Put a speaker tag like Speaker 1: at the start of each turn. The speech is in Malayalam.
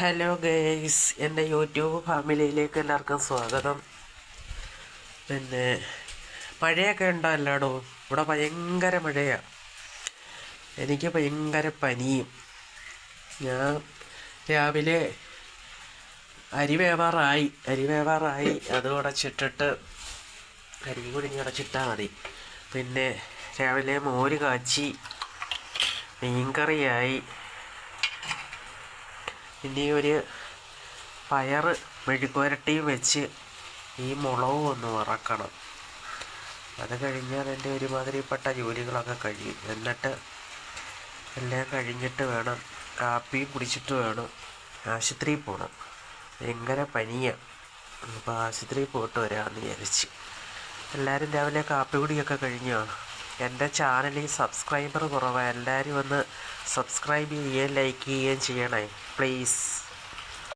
Speaker 1: ഹലോ ഗേയ്സ്, എൻ്റെ യൂട്യൂബ് ഫാമിലിയിലേക്ക് എല്ലാവർക്കും സ്വാഗതം. പിന്നെ മഴയൊക്കെ ഉണ്ടോ എല്ലായിടവും? ഇവിടെ ഭയങ്കര മഴയാണ്. എനിക്ക് ഭയങ്കര പനിയും. ഞാൻ രാവിലെ അരി വേവാറായി അത് ഉടച്ചിട്ടിട്ട് അരി കുടിഞ്ഞ് ഉടച്ചിട്ടാൽ മതി. പിന്നെ രാവിലെ മോര് കാച്ചി, മീൻകറിയായി. ഇനി ഒരു പയറ് മെഴുക്കുവരട്ടിയും വെച്ച് ഈ മുളകും ഒന്ന് വറക്കണം. അത് കഴിഞ്ഞാൽ എൻ്റെ ഒരുമാതിരിപ്പെട്ട ജോലികളൊക്കെ കഴിയും. എന്നിട്ട് എല്ലാം കഴിഞ്ഞിട്ട് വേണം, കാപ്പിയും കുടിച്ചിട്ട് വേണം ആശുപത്രിയിൽ പോകണം. ഭയങ്കര പനിയാണ്. അപ്പോൾ ആശുപത്രിയിൽ പോയിട്ട് വരാമെന്ന് വിചാരിച്ച്. എല്ലാവരും രാവിലെ കാപ്പി കുടിയൊക്കെ കഴിഞ്ഞോ? എൻ്റെ ചാനലിൽ സബ്സ്ക്രൈബർ കുറവാണ്. എല്ലാവരും ഒന്ന് സബ്സ്ക്രൈബ് ചെയ്യുകയും ലൈക്ക് ചെയ്യുകയും ചെയ്യണേ പ്ലീസ്.